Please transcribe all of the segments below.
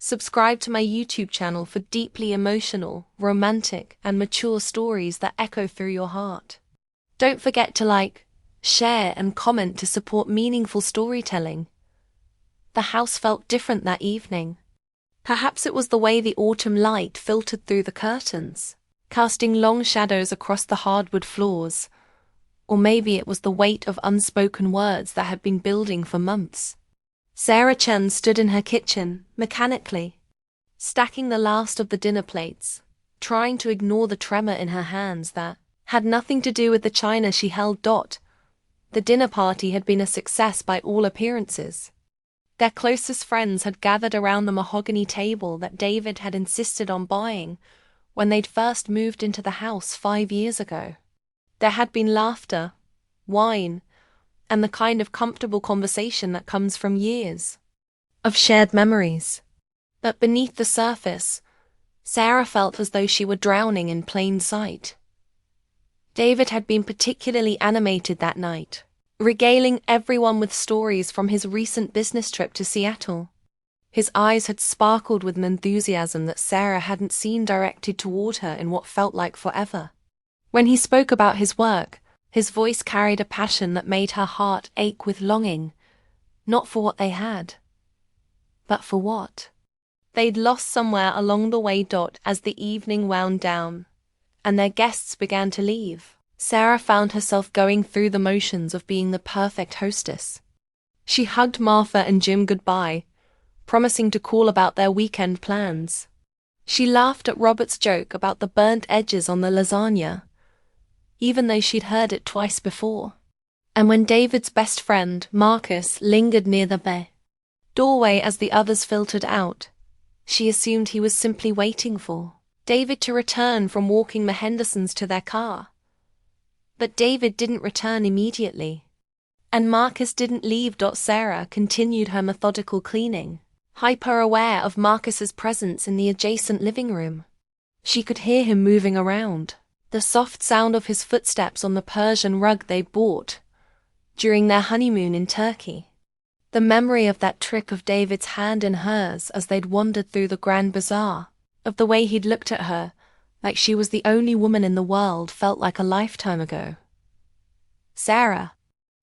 Subscribe to my YouTube channel for deeply emotional, romantic, and mature stories that echo through your heart. Don't forget to like, share, and comment to support meaningful storytelling. The house felt different that evening. Perhaps it was the way the autumn light filtered through the curtains, casting long shadows across the hardwood floors. Or maybe it was the weight of unspoken words that had been building for months. Sarah Chen stood in her kitchen, mechanically, stacking the last of the dinner plates, trying to ignore the tremor in her hands that had nothing to do with the china she held. The dinner party had been a success by all appearances. Their closest friends had gathered around the mahogany table that David had insisted on buying when they'd first moved into the house 5 years ago. There had been laughter, wine, and the kind of comfortable conversation that comes from years of shared memories. But beneath the surface, Sarah felt as though she were drowning in plain sight. David had been particularly animated that night, regaling everyone with stories from his recent business trip to Seattle. His eyes had sparkled with an enthusiasm that Sarah hadn't seen directed toward her in what felt like forever. When he spoke about his work, his voice carried a passion that made her heart ache with longing, not for what they had, but for what they'd lost somewhere along the way. As the evening wound down, and their guests began to leave, Sarah found herself going through the motions of being the perfect hostess. She hugged Martha and Jim goodbye, promising to call about their weekend plans. She laughed at Robert's joke about the burnt edges on the lasagna, even though she'd heard it twice before. And when David's best friend, Marcus, lingered near the doorway as the others filtered out, she assumed he was simply waiting for David to return from walking the Hendersons to their car. But David didn't return immediately. And Marcus didn't leave. Sarah continued her methodical cleaning, hyper-aware of Marcus's presence in the adjacent living room. She could hear him moving around, the soft sound of his footsteps on the Persian rug they bought during their honeymoon in Turkey. The memory of that trick of David's hand in hers as they'd wandered through the Grand Bazaar, of the way he'd looked at her like she was the only woman in the world, felt like a lifetime ago. Sarah.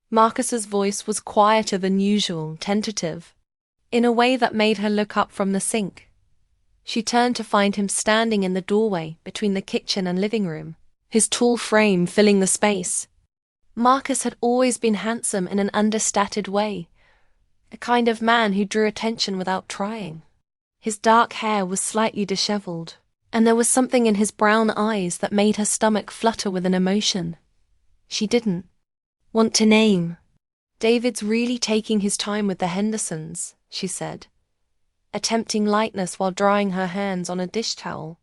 Marcus's voice was quieter than usual, tentative, in a way that made her look up from the sink. She turned to find him standing in the doorway between the kitchen and living room, his tall frame filling the space. Marcus had always been handsome in an understated way, a kind of man who drew attention without trying. His dark hair was slightly disheveled, and there was something in his brown eyes that made her stomach flutter with an emotion she didn't want to name. "David's really taking his time with the Hendersons," she said, attempting lightness while drying her hands on a dish towel.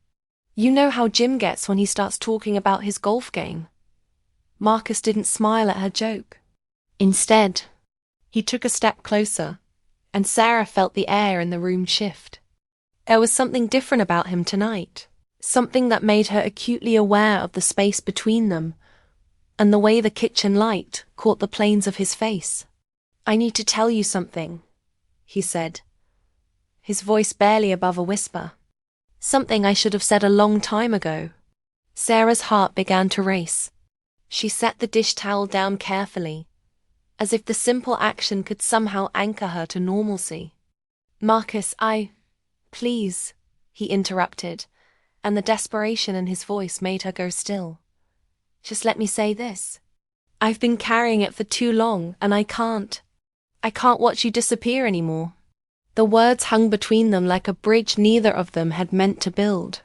"You know how Jim gets when he starts talking about his golf game." Marcus didn't smile at her joke. Instead, he took a step closer, and Sarah felt the air in the room shift. There was something different about him tonight, something that made her acutely aware of the space between them, and the way the kitchen light caught the planes of his face. "I need to tell you something," he said, his voice barely above a whisper. "Something I should have said a long time ago." Sarah's heart began to race. She set the dish towel down carefully, as if the simple action could somehow anchor her to normalcy. "Marcus, please," he interrupted, and the desperation in his voice made her go still. "Just let me say this. I've been carrying it for too long, and I can't watch you disappear anymore." The words hung between them like a bridge neither of them had meant to build.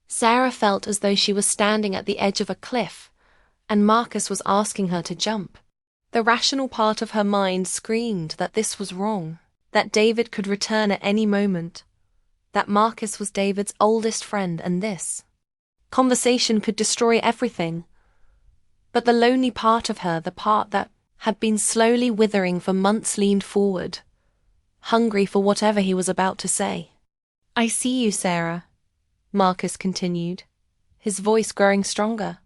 Sarah felt as though she was standing at the edge of a cliff, and Marcus was asking her to jump. The rational part of her mind screamed that this was wrong, that David could return at any moment, that Marcus was David's oldest friend, and this conversation could destroy everything. But the lonely part of her, the part that had been slowly withering for months, leaned forward, hungry for whatever he was about to say. "I see you, Sarah," Marcus continued, his voice growing stronger.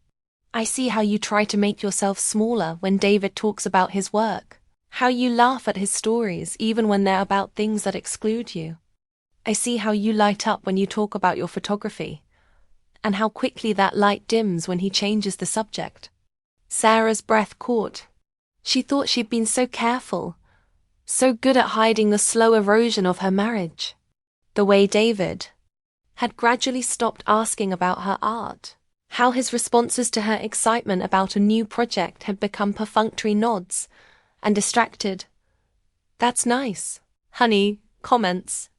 "I see how you try to make yourself smaller when David talks about his work, how you laugh at his stories even when they're about things that exclude you. I see how you light up when you talk about your photography, and how quickly that light dims when he changes the subject. Sarah's breath caught. She thought she'd been so careful, so good at hiding the slow erosion of her marriage. The way David had gradually stopped asking about her art, how his responses to her excitement about a new project had become perfunctory nods and distracted "That's nice, honey" comments.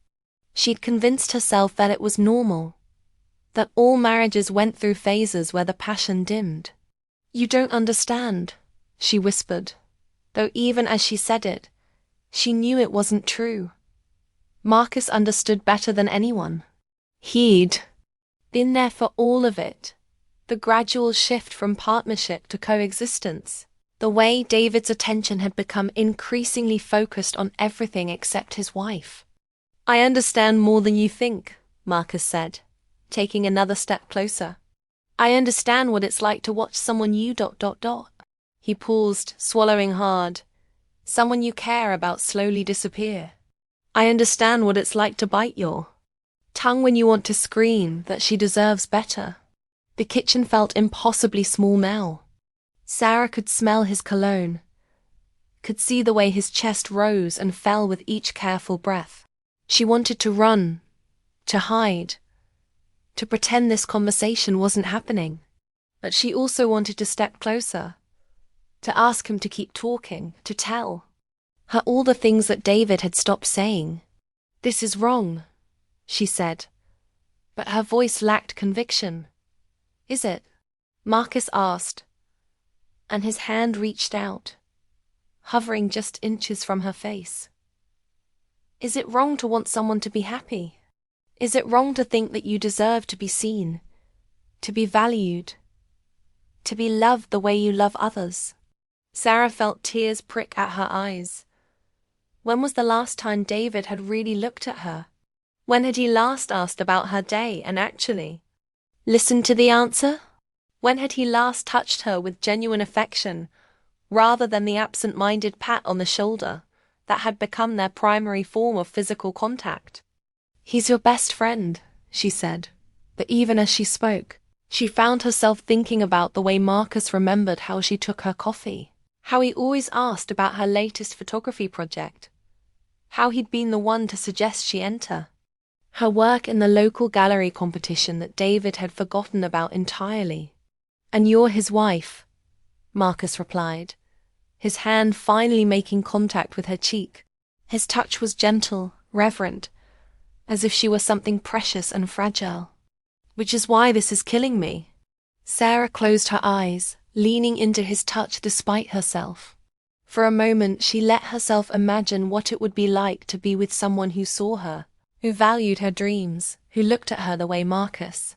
She'd convinced herself that it was normal, that all marriages went through phases where the passion dimmed. "You don't understand," she whispered, though even as she said it, she knew it wasn't true. Marcus understood better than anyone. He'd been there for all of it. The gradual shift from partnership to coexistence. The way David's attention had become increasingly focused on everything except his wife. "I understand more than you think," Marcus said, taking another step closer. "I understand what it's like to watch someone you ... He paused, swallowing hard. "Someone you care about slowly disappear. I understand what it's like to bite your tongue when you want to scream that she deserves better." The kitchen felt impossibly small now. Sarah could smell his cologne, could see the way his chest rose and fell with each careful breath. She wanted to run, to hide, to pretend this conversation wasn't happening. But she also wanted to step closer, to ask him to keep talking, to tell her all the things that David had stopped saying. "This is wrong," she said, but her voice lacked conviction. "Is it?" Marcus asked, and his hand reached out, hovering just inches from her face. "Is it wrong to want someone to be happy? Is it wrong to think that you deserve to be seen, to be valued, to be loved the way you love others?" Sarah felt tears prick at her eyes. When was the last time David had really looked at her? When had he last asked about her day and actually listened to the answer? When had he last touched her with genuine affection, rather than the absent-minded pat on the shoulder that had become their primary form of physical contact? "He's your best friend," she said. But even as she spoke, she found herself thinking about the way Marcus remembered how she took her coffee, how he always asked about her latest photography project, how he'd been the one to suggest she enter her work in the local gallery competition that David had forgotten about entirely. "And you're his wife," Marcus replied, his hand finally making contact with her cheek. His touch was gentle, reverent, as if she were something precious and fragile. "Which is why this is killing me." Sarah closed her eyes, leaning into his touch despite herself. For a moment she let herself imagine what it would be like to be with someone who saw her, who valued her dreams, who looked at her the way Marcus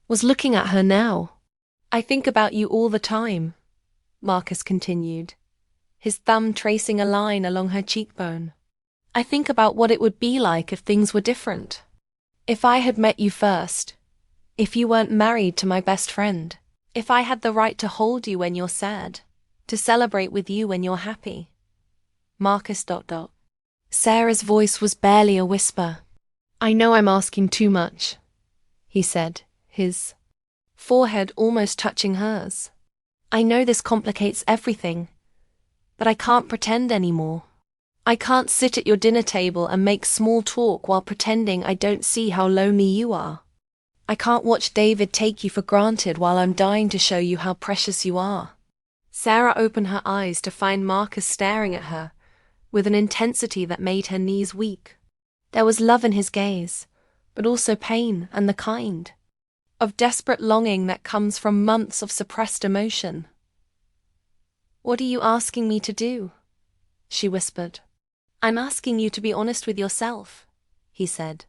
was looking at her now. "I think about you all the time," Marcus continued, his thumb tracing a line along her cheekbone. "I think about what it would be like if things were different. If I had met you first, if you weren't married to my best friend, if I had the right to hold you when you're sad, to celebrate with you when you're happy." Marcus ... Sarah's voice was barely a whisper. "I know I'm asking too much," he said, his forehead almost touching hers. "I know this complicates everything, but I can't pretend anymore. I can't sit at your dinner table and make small talk while pretending I don't see how lonely you are. I can't watch David take you for granted while I'm dying to show you how precious you are." Sarah opened her eyes to find Marcus staring at her with an intensity that made her knees weak. There was love in his gaze, but also pain, and the kind of desperate longing that comes from months of suppressed emotion. "What are you asking me to do?" she whispered. "I'm asking you to be honest with yourself," he said.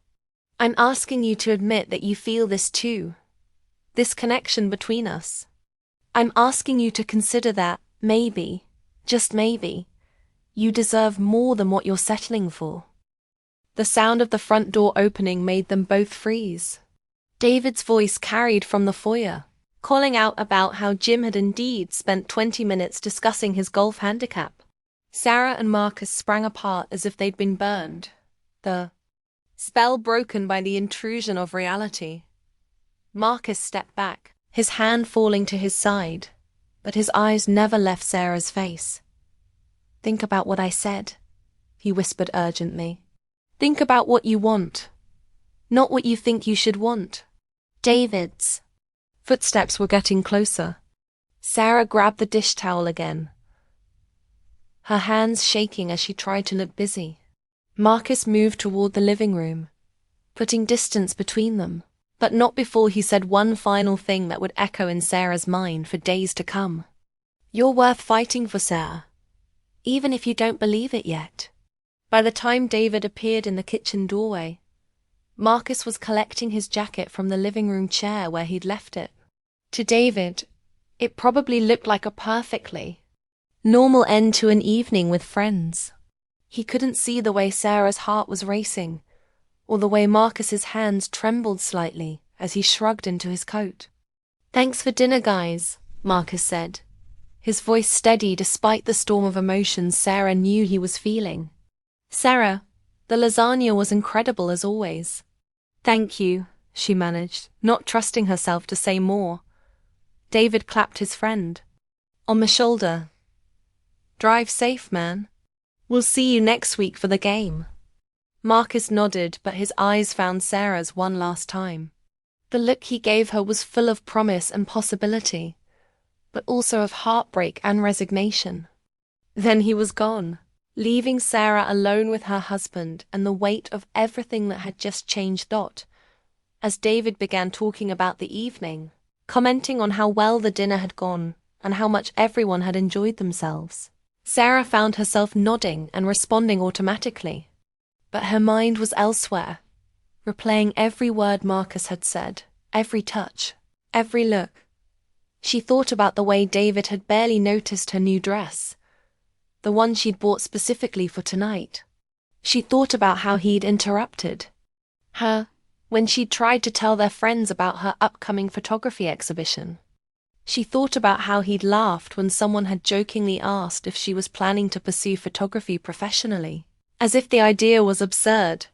"I'm asking you to admit that you feel this too, this connection between us. I'm asking you to consider that, maybe, just maybe, you deserve more than what you're settling for." The sound of the front door opening made them both freeze. David's voice carried from the foyer, calling out about how Jim had indeed spent 20 minutes discussing his golf handicap. Sarah and Marcus sprang apart as if they'd been burned. The spell broken by the intrusion of reality. Marcus stepped back, his hand falling to his side, but his eyes never left Sarah's face. "Think about what I said," he whispered urgently. "Think about what you want, not what you think you should want." David's footsteps were getting closer. Sarah grabbed the dish towel again, her hands shaking as she tried to look busy. Marcus moved toward the living room, putting distance between them, but not before he said one final thing that would echo in Sarah's mind for days to come. "You're worth fighting for, Sarah, even if you don't believe it yet." By the time David appeared in the kitchen doorway, Marcus was collecting his jacket from the living room chair where he'd left it. To David, it probably looked like a perfectly normal end to an evening with friends. He couldn't see the way Sarah's heart was racing, or the way Marcus's hands trembled slightly as he shrugged into his coat. "Thanks for dinner, guys," Marcus said, his voice steady despite the storm of emotions Sarah knew he was feeling. "Sarah, the lasagna was incredible as always." "Thank you," she managed, not trusting herself to say more. David clapped his friend on the shoulder. "Drive safe, man. We'll see you next week for the game." Marcus nodded, but his eyes found Sarah's one last time. The look he gave her was full of promise and possibility, but also of heartbreak and resignation. Then he was gone, leaving Sarah alone with her husband and the weight of everything that had just changed. As David began talking about the evening, commenting on how well the dinner had gone and how much everyone had enjoyed themselves, Sarah found herself nodding and responding automatically. But her mind was elsewhere, replaying every word Marcus had said, every touch, every look. She thought about the way David had barely noticed her new dress, the one she'd bought specifically for tonight. She thought about how he'd interrupted her when she'd tried to tell their friends about her upcoming photography exhibition. She thought about how he'd laughed when someone had jokingly asked if she was planning to pursue photography professionally, as if the idea was absurd.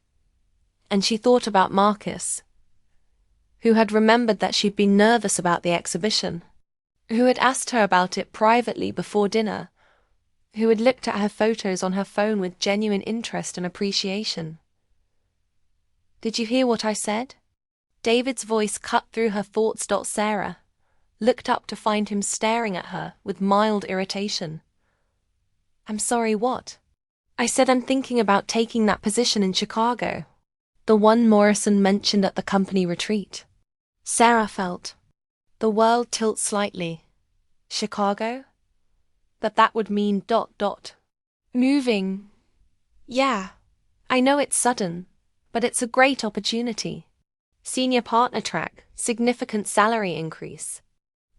And she thought about Marcus, who had remembered that she'd been nervous about the exhibition, who had asked her about it privately before dinner, who had looked at her photos on her phone with genuine interest and appreciation. "Did you hear what I said?" David's voice cut through her thoughts. Sarah looked up to find him staring at her with mild irritation. "I'm sorry, what?" "I said I'm thinking about taking that position in Chicago, the one Morrison mentioned at the company retreat." Sarah felt the world tilt slightly. Chicago? That would mean ... Moving. Yeah, I know it's sudden, but it's a great opportunity. Senior partner track, significant salary increase.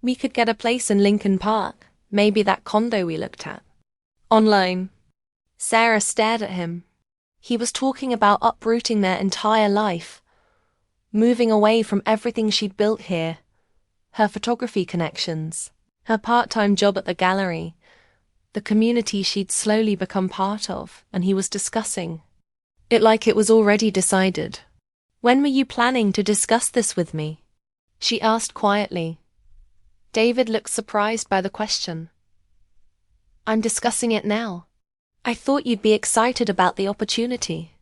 We could get a place in Lincoln Park, maybe that condo we looked at online. Sarah stared at him. He was talking about uprooting their entire life, moving away from everything she'd built here, her photography connections, her part-time job at the gallery, the community she'd slowly become part of, and he was discussing it like it was already decided. "When were you planning to discuss this with me?" she asked quietly. David looked surprised by the question. "I'm discussing it now." "I thought you'd be excited about the opportunity."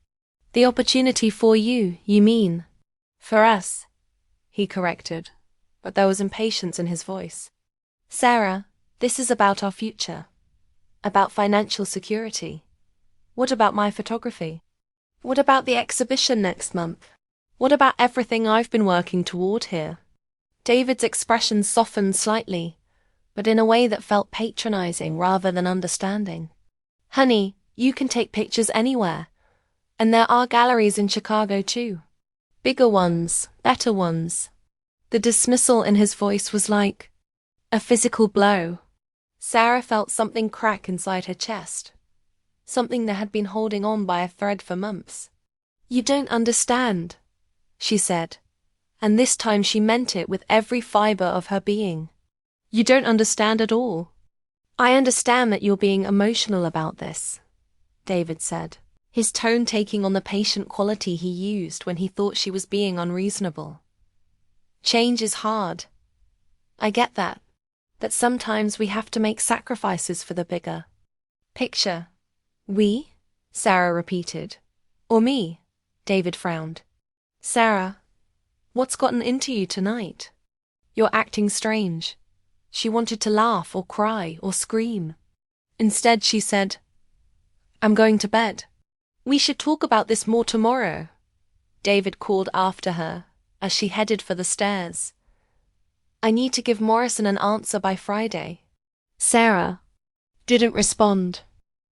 "The opportunity for you, you mean?" "For us," he corrected, but there was impatience in his voice. "Sarah, this is about our future, about financial security. What about my photography? What about the exhibition next month? What about everything I've been working toward here?" David's expression softened slightly, but in a way that felt patronizing rather than understanding. "Honey, you can take pictures anywhere, and there are galleries in Chicago too. Bigger ones, better ones." The dismissal in his voice was like a physical blow. Sarah felt something crack inside her chest, something that had been holding on by a thread for months. "You don't understand," she said, and this time she meant it with every fiber of her being. "You don't understand at all." "I understand that you're being emotional about this," David said. his tone taking on the patient quality he used when he thought she was being unreasonable. Change is hard. I get that. That sometimes we have to make sacrifices for the bigger picture. We? Sarah repeated. Or me? David frowned. Sarah, what's gotten into you tonight? You're acting strange. She wanted to laugh or cry or scream. Instead, she said, I'm going to bed. We should talk about this more tomorrow, David called after her as she headed for the stairs. I need to give Morrison an answer by Friday. Sarah didn't respond.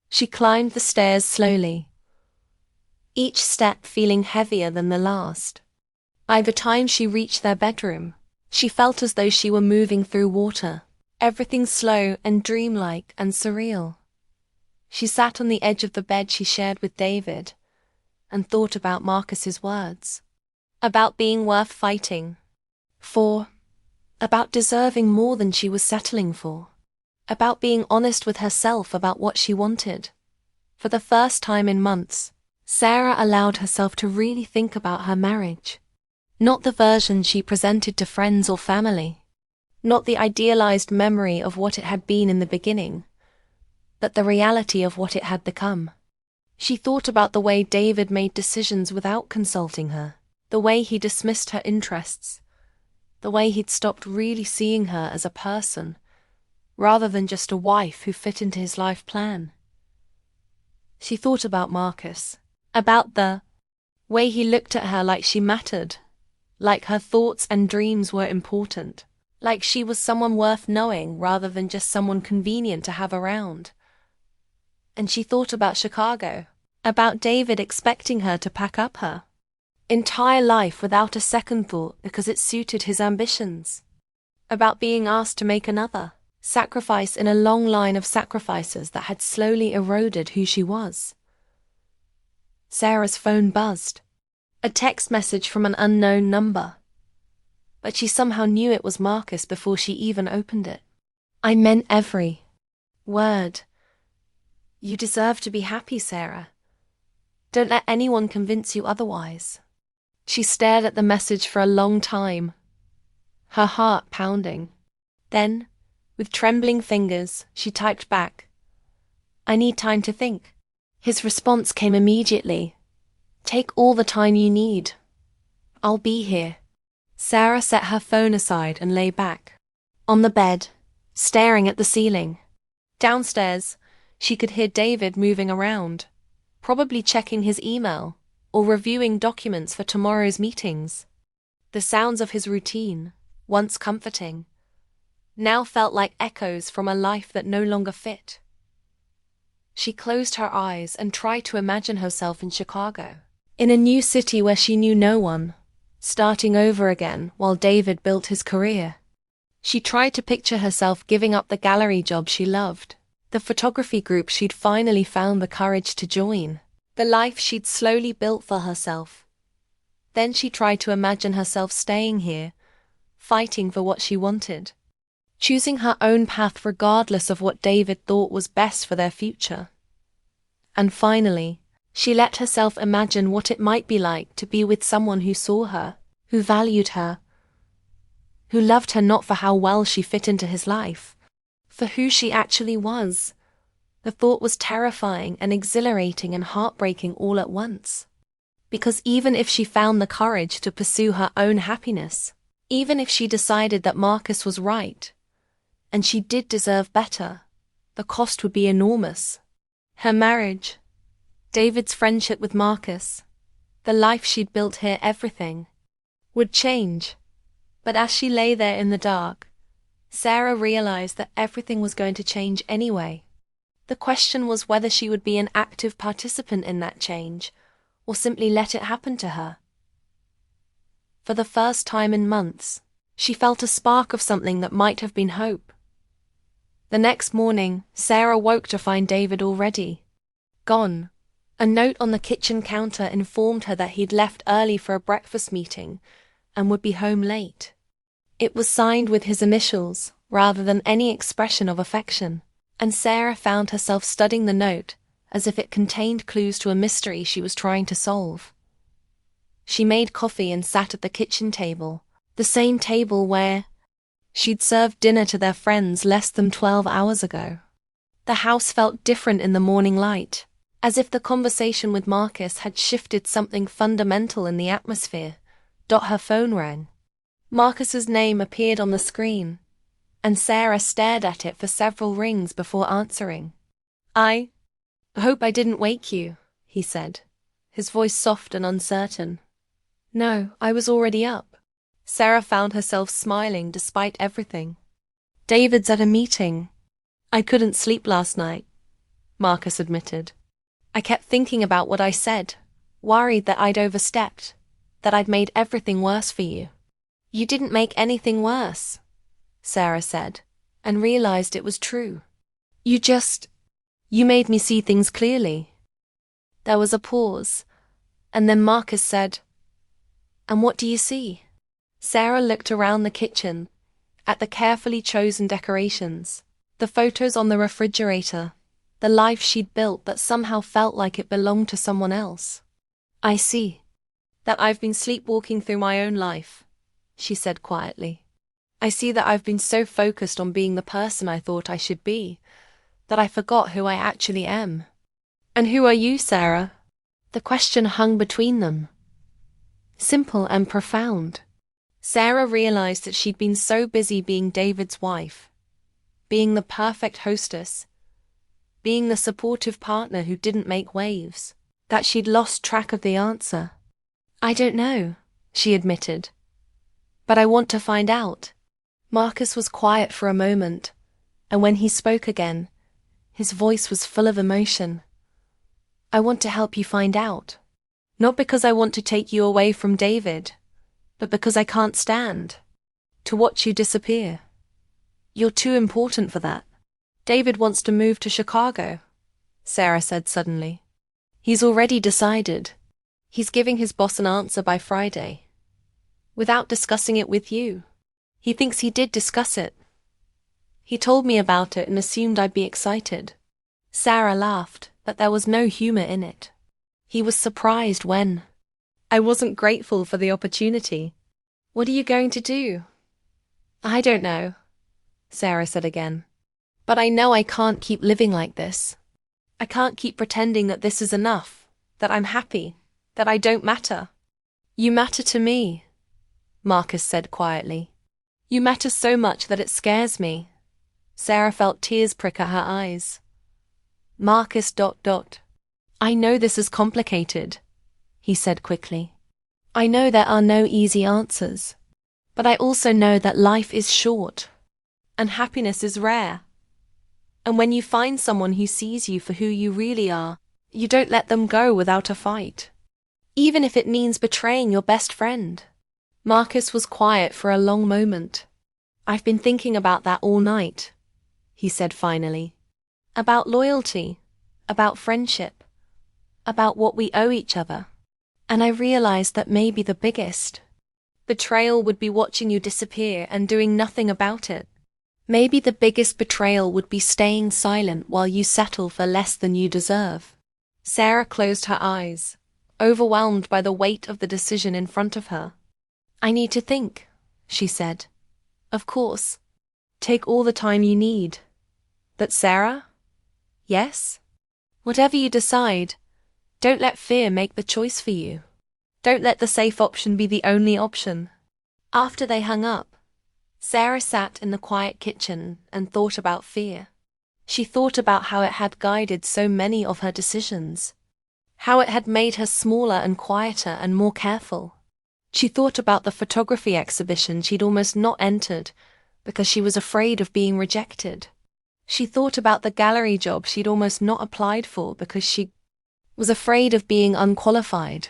She climbed the stairs slowly, each step feeling heavier than the last. By the time she reached their bedroom, she felt as though she were moving through water, everything slow and dreamlike and surreal. She sat on the edge of the bed she shared with David and thought about Marcus's words, about being worth fighting for, about deserving more than she was settling for, about being honest with herself about what she wanted. For the first time in months, Sarah allowed herself to really think about her marriage. Not the version she presented to friends or family, not the idealized memory of what it had been in the beginning, but the reality of what it had become. She thought about the way David made decisions without consulting her, the way he dismissed her interests, the way he'd stopped really seeing her as a person, rather than just a wife who fit into his life plan. She thought about Marcus, about the way he looked at her like she mattered, like her thoughts and dreams were important, like she was someone worth knowing rather than just someone convenient to have around. And she thought about Chicago, about David expecting her to pack up her entire life without a second thought because it suited his ambitions, about being asked to make another sacrifice in a long line of sacrifices that had slowly eroded who she was. Sarah's phone buzzed. A text message from an unknown number. But she somehow knew it was Marcus before she even opened it. I meant every word. You deserve to be happy, Sarah. Don't let anyone convince you otherwise. She stared at the message for a long time, her heart pounding. Then, with trembling fingers, she typed back, I need time to think. His response came immediately. Take all the time you need. I'll be here. Sarah set her phone aside and lay back on the bed, staring at the ceiling. Downstairs, she could hear David moving around, probably checking his email or reviewing documents for tomorrow's meetings. The sounds of his routine, once comforting, now felt like echoes from a life that no longer fit. She closed her eyes and tried to imagine herself in Chicago, in a new city where she knew no one, starting over again while David built his career. She tried to picture herself giving up the gallery job she loved, the photography group she'd finally found the courage to join, the life she'd slowly built for herself. Then she tried to imagine herself staying here, fighting for what she wanted, choosing her own path regardless of what David thought was best for their future. And finally, she let herself imagine what it might be like to be with someone who saw her, who valued her, who loved her not for how well she fit into his life, for who she actually was. The thought was terrifying and exhilarating and heartbreaking all at once. Because even if she found the courage to pursue her own happiness, even if she decided that Marcus was right, and she did deserve better, the cost would be enormous. Her marriage, David's friendship with Marcus, the life she'd built here, everything would change. But as she lay there in the dark, Sarah realized that everything was going to change anyway. The question was whether she would be an active participant in that change, or simply let it happen to her. For the first time in months, she felt a spark of something that might have been hope. The next morning, Sarah woke to find David already gone. A note on the kitchen counter informed her that he'd left early for a breakfast meeting and would be home late. It was signed with his initials, rather than any expression of affection, and Sarah found herself studying the note as if it contained clues to a mystery she was trying to solve. She made coffee and sat at the kitchen table, the same table where she'd served dinner to their friends less than 12 hours ago. The house felt different in the morning light, as if the conversation with Marcus had shifted something fundamental in the atmosphere. Her phone rang. Marcus's name appeared on the screen, and Sarah stared at it for several rings before answering. "I hope I didn't wake you," he said, his voice soft and uncertain. "No, I was already up." Sarah found herself smiling despite everything. "David's at a meeting. I couldn't sleep last night," Marcus admitted. "I kept thinking about what I said, worried that I'd overstepped, that I'd made everything worse for you." "You didn't make anything worse," Sarah said, and realized it was true. You made me see things clearly." There was a pause, and then Marcus said, "And what do you see?" Sarah looked around the kitchen, at the carefully chosen decorations, the photos on the refrigerator, the life she'd built that somehow felt like it belonged to someone else. "I see that I've been sleepwalking through my own life," she said quietly. "I see that I've been so focused on being the person I thought I should be, that I forgot who I actually am." "And who are you, Sarah?" The question hung between them, simple and profound. Sarah realized that she'd been so busy being David's wife, being the perfect hostess, being the supportive partner who didn't make waves, that she'd lost track of the answer. "I don't know," she admitted. "But I want to find out." Marcus was quiet for a moment, and when he spoke again, his voice was full of emotion. "I want to help you find out. Not because I want to take you away from David, but because I can't stand to watch you disappear. You're too important for that." "David wants to move to Chicago," Sarah said suddenly. "He's already decided. He's giving his boss an answer by Friday, without discussing it with you. He thinks he did discuss it. He told me about it and assumed I'd be excited." Sarah laughed, but there was no humor in it. "He was surprised when I wasn't grateful for the opportunity." "What are you going to do?" "I don't know," Sarah said again. "But I know I can't keep living like this. I can't keep pretending that this is enough, that I'm happy, that I don't matter." "You matter to me," Marcus said quietly. "You matter so much that it scares me." Sarah felt tears prick at her eyes. Marcus ... "I know this is complicated," he said quickly. "I know there are no easy answers. But I also know that life is short, and happiness is rare. And when you find someone who sees you for who you really are, you don't let them go without a fight, even if it means betraying your best friend." Marcus was quiet for a long moment. "I've been thinking about that all night," he said finally. "About loyalty, about friendship, about what we owe each other. And I realized that maybe the biggest betrayal would be watching you disappear and doing nothing about it. Maybe the biggest betrayal would be staying silent while you settle for less than you deserve." Sarah closed her eyes, overwhelmed by the weight of the decision in front of her. "I need to think," she said. "Of course. Take all the time you need. But Sarah? Yes? Whatever you decide, don't let fear make the choice for you. Don't let the safe option be the only option." After they hung up, Sarah sat in the quiet kitchen and thought about fear. She thought about how it had guided so many of her decisions, how it had made her smaller and quieter and more careful. She thought about the photography exhibition she'd almost not entered because she was afraid of being rejected. She thought about the gallery job she'd almost not applied for because she was afraid of being unqualified.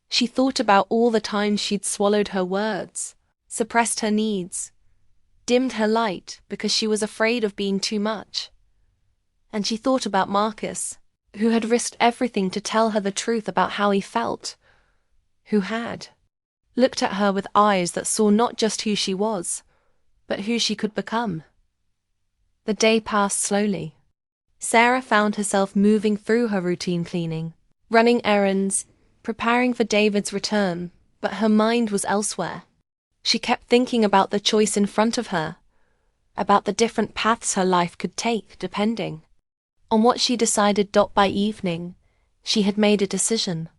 She thought about all the times she'd swallowed her words, suppressed her needs, dimmed her light because she was afraid of being too much. And she thought about Marcus, who had risked everything to tell her the truth about how he felt, who had looked at her with eyes that saw not just who she was, but who she could become. The day passed slowly. Sarah found herself moving through her routine cleaning, running errands, preparing for David's return, but her mind was elsewhere. She kept thinking about the choice in front of her, about the different paths her life could take depending on what she decided. By evening, she had made a decision.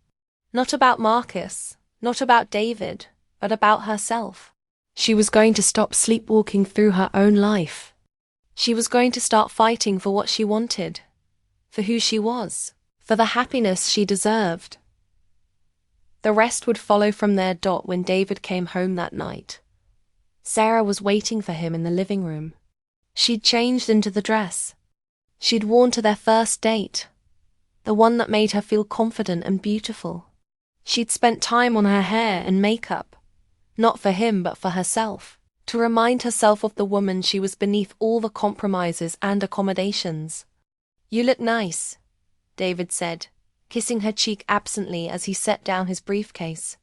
Not about Marcus, not about David, but about herself. She was going to stop sleepwalking through her own life. She was going to start fighting for what she wanted, for who she was, for the happiness she deserved. The rest would follow from there. When David came home that night, Sarah was waiting for him in the living room. She'd changed into the dress she'd worn to their first date, the one that made her feel confident and beautiful. She'd spent time on her hair and makeup, not for him but for herself, to remind herself of the woman she was beneath all the compromises and accommodations. "You look nice," David said, kissing her cheek absently as he set down his briefcase.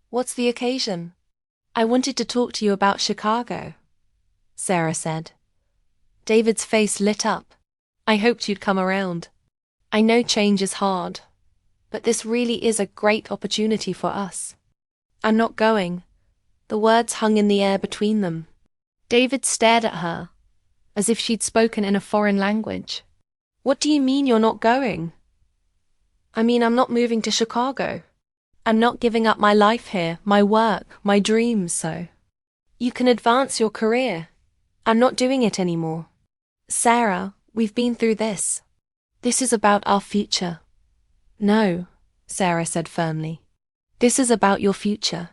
"What's the occasion?" "I wanted to talk to you about Chicago," Sarah said. David's face lit up. "I hoped you'd come around. I know change is hard, but this really is a great opportunity for us." "I'm not going." The words hung in the air between them. David stared at her, as if she'd spoken in a foreign language. "What do you mean you're not going?" "I mean I'm not moving to Chicago. I'm not giving up my life here, my work, my dreams, so you can advance your career. I'm not doing it anymore. Sarah, we've been through this. This is about our future." "No," Sarah said firmly. "This is about your future.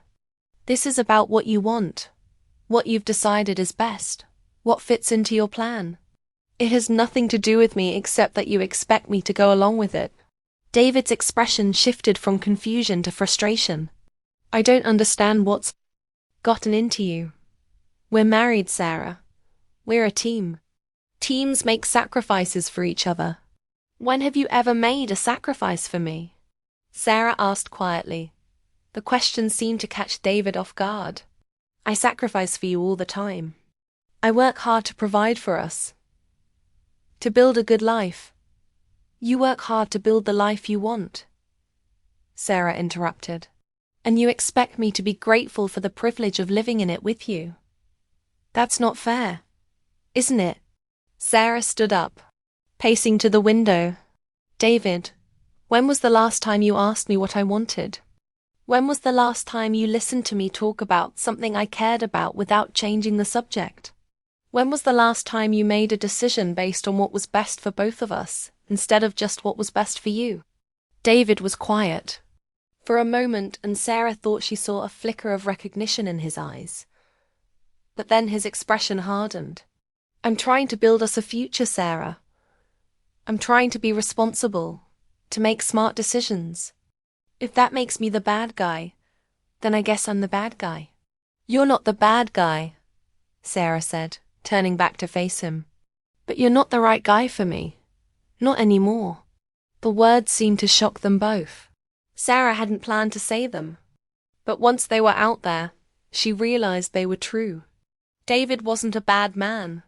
This is about what you want, what you've decided is best, what fits into your plan. It has nothing to do with me except that you expect me to go along with it." David's expression shifted from confusion to frustration. "I don't understand what's gotten into you. We're married, Sarah. We're a team. Teams make sacrifices for each other. When have you ever made a sacrifice for me?" Sarah asked quietly. The question seemed to catch David off guard. "I sacrifice for you all the time. I work hard to provide for us, to build a good life. You work hard to build the life you want," Sarah interrupted. "And you expect me to be grateful for the privilege of living in it with you. That's not fair, isn't it?" Sarah stood up, pacing to the window. "David, when was the last time you asked me what I wanted? When was the last time you listened to me talk about something I cared about without changing the subject? When was the last time you made a decision based on what was best for both of us, instead of just what was best for you?" David was quiet for a moment, and Sarah thought she saw a flicker of recognition in his eyes. But then his expression hardened. "I'm trying to build us a future, Sarah. I'm trying to be responsible, to make smart decisions. If that makes me the bad guy, then I guess I'm the bad guy." "You're not the bad guy," Sarah said, turning back to face him. "But you're not the right guy for me. Not anymore." The words seemed to shock them both. Sarah hadn't planned to say them, but once they were out there, she realized they were true. David wasn't a bad man.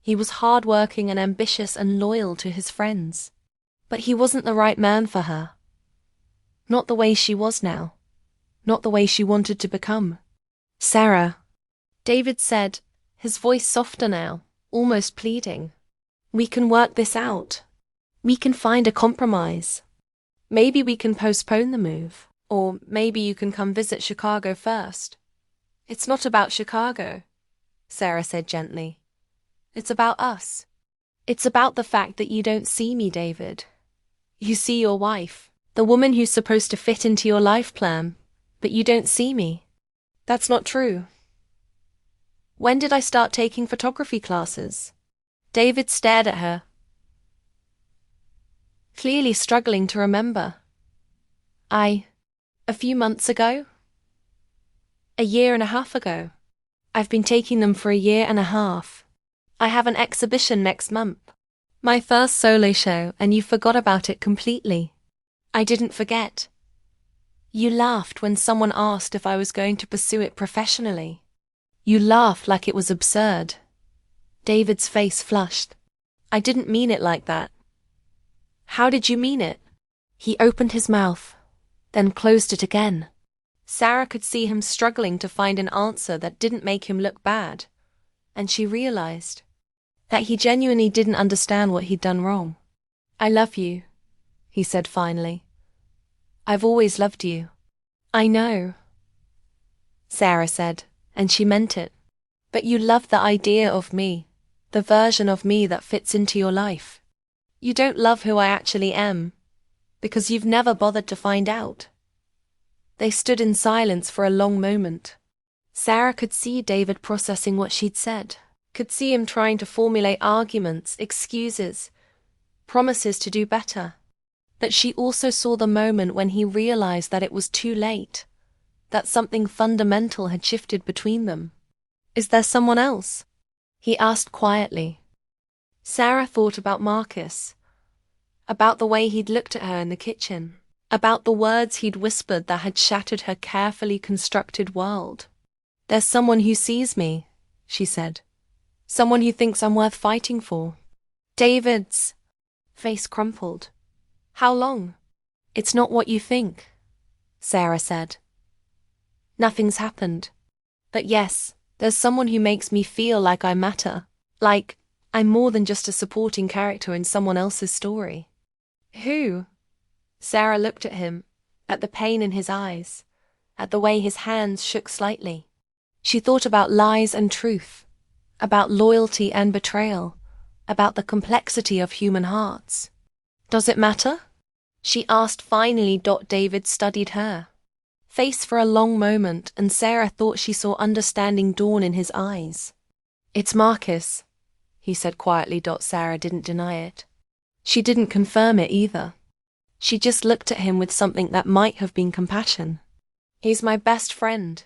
He was hardworking and ambitious and loyal to his friends. But he wasn't the right man for her. Not the way she was now. Not the way she wanted to become. "Sarah," David said, his voice softer now, almost pleading. "We can work this out. We can find a compromise. Maybe we can postpone the move. Or maybe you can come visit Chicago first." "It's not about Chicago," Sarah said gently. "It's about us. It's about the fact that you don't see me, David. You see your wife, the woman who's supposed to fit into your life plan, but you don't see me. That's not true." "When did I start taking photography classes?" David stared at her, clearly struggling to remember. A few months ago? A year and a half ago. I've been taking them for a year and a half. I have an exhibition next month. My first solo show, and you forgot about it completely." "I didn't forget. You laughed when someone asked if I was going to pursue it professionally. You laughed like it was absurd." David's face flushed. I didn't mean it like that. How did you mean it? He opened his mouth, then closed it again. Sarah could see him struggling to find an answer that didn't make him look bad, and she realized that he genuinely didn't understand what he'd done wrong. I love you, he said finally. I've always loved you. I know, Sarah said, and she meant it. But you love the idea of me, the version of me that fits into your life. You don't love who I actually am, because you've never bothered to find out. They stood in silence for a long moment. Sarah could see David processing what she'd said, could see him trying to formulate arguments, excuses, promises to do better. But she also saw the moment when he realized that it was too late, that something fundamental had shifted between them. Is there someone else? He asked quietly. Sarah thought about Marcus, about the way he'd looked at her in the kitchen, about the words he'd whispered that had shattered her carefully constructed world. There's someone who sees me, she said. Someone who thinks I'm worth fighting for. David's face crumpled. How long? It's not what you think, Sarah said. Nothing's happened. But yes, there's someone who makes me feel like I matter, like I'm more than just a supporting character in someone else's story. Who? Sarah looked at him, at the pain in his eyes, at the way his hands shook slightly. She thought about lies and truth, about loyalty and betrayal, about the complexity of human hearts. Does it matter? She asked finally. David studied her face for a long moment, and Sarah thought she saw understanding dawn in his eyes. It's Marcus, he said quietly. Sarah didn't deny it. She didn't confirm it either. She just looked at him with something that might have been compassion. He's my best friend,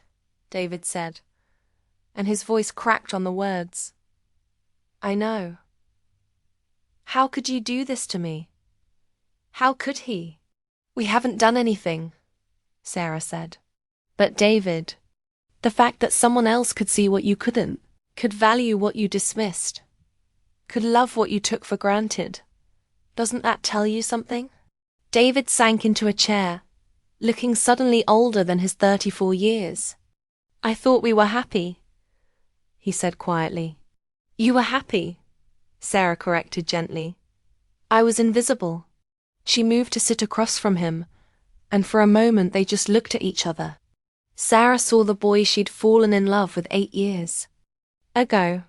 David said, and his voice cracked on the words. I know. How could you do this to me? How could he? We haven't done anything, Sarah said. But David, the fact that someone else could see what you couldn't, could value what you dismissed, could love what you took for granted, doesn't that tell you something? David sank into a chair, looking suddenly older than his 34 years. I thought we were happy, he said quietly. You were happy, Sarah corrected gently. I was invisible. She moved to sit across from him, and for a moment they just looked at each other. Sarah saw the boy she'd fallen in love with 8 years ago,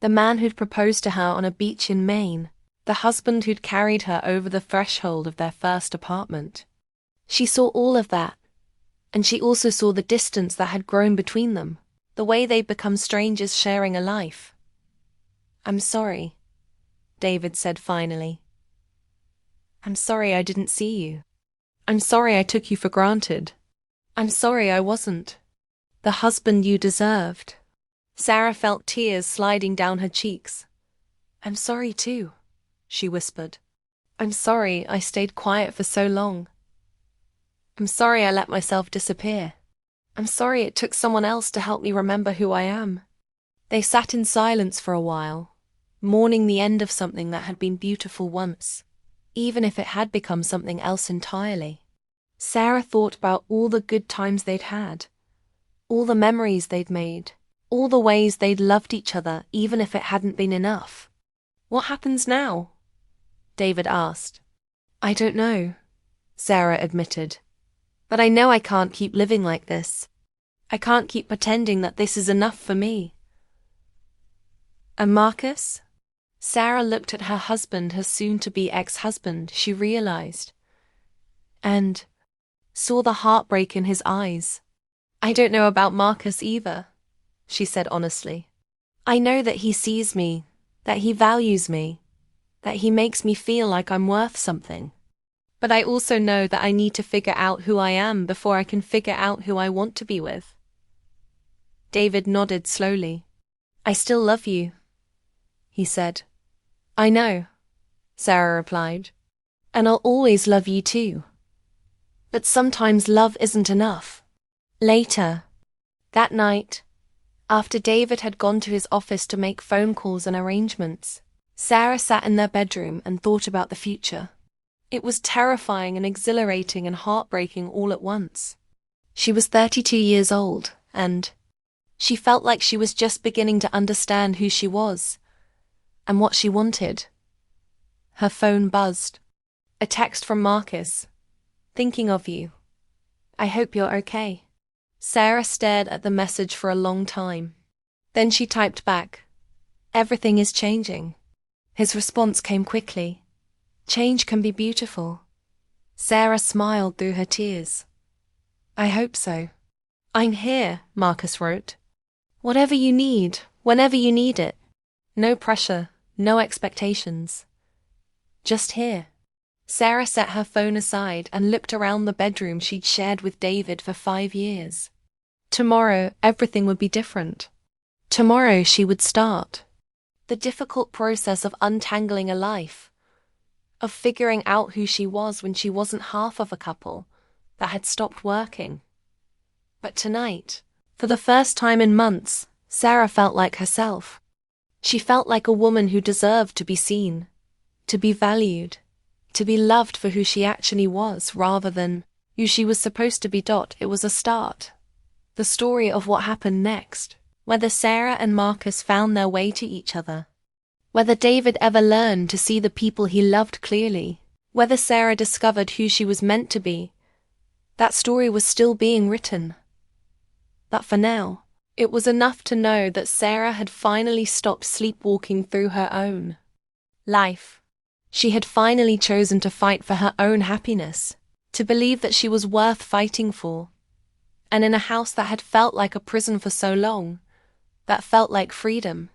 the man who'd proposed to her on a beach in Maine, the husband who'd carried her over the threshold of their first apartment. She saw all of that, and she also saw the distance that had grown between them, the way they'd become strangers sharing a life. I'm sorry, David said finally. I'm sorry I didn't see you. I'm sorry I took you for granted. I'm sorry I wasn't the husband you deserved. Sarah felt tears sliding down her cheeks. I'm sorry too, she whispered. I'm sorry I stayed quiet for so long. I'm sorry I let myself disappear. I'm sorry it took someone else to help me remember who I am. They sat in silence for a while, mourning the end of something that had been beautiful once, even if it had become something else entirely. Sarah thought about all the good times they'd had, all the memories they'd made, all the ways they'd loved each other even if it hadn't been enough. What happens now? David asked. I don't know, Sarah admitted. But I know I can't keep living like this. I can't keep pretending that this is enough for me. And Marcus? Sarah looked at her husband, her soon-to-be ex-husband, she realized, and saw the heartbreak in his eyes. I don't know about Marcus either, she said honestly. I know that he sees me, that he values me, that he makes me feel like I'm worth something. But I also know that I need to figure out who I am before I can figure out who I want to be with. David nodded slowly. I still love you, he said. I know, Sarah replied. And I'll always love you too. But sometimes love isn't enough. Later, that night, after David had gone to his office to make phone calls and arrangements, Sarah sat in their bedroom and thought about the future. It was terrifying and exhilarating and heartbreaking all at once. She was 32 years old, and she felt like she was just beginning to understand who she was and what she wanted. Her phone buzzed. A text from Marcus. Thinking of you. I hope you're okay. Sarah stared at the message for a long time. Then she typed back, everything is changing. His response came quickly. Change can be beautiful. Sarah smiled through her tears. I hope so. I'm here, Marcus wrote. Whatever you need, whenever you need it. No pressure, no expectations. Just here. Sarah set her phone aside and looked around the bedroom she'd shared with David for 5 years. Tomorrow, everything would be different. Tomorrow she would start. The difficult process of untangling a life, of figuring out who she was when she wasn't half of a couple that had stopped working. But tonight, for the first time in months, Sarah felt like herself. She felt like a woman who deserved to be seen, to be valued, to be loved for who she actually was rather than who she was supposed to be. It was a start. The story of what happened next. Whether Sarah and Marcus found their way to each other. Whether David ever learned to see the people he loved clearly. Whether Sarah discovered who she was meant to be. That story was still being written. But for now, it was enough to know that Sarah had finally stopped sleepwalking through her own life. She had finally chosen to fight for her own happiness, to believe that she was worth fighting for. And in a house that had felt like a prison for so long, that felt like freedom.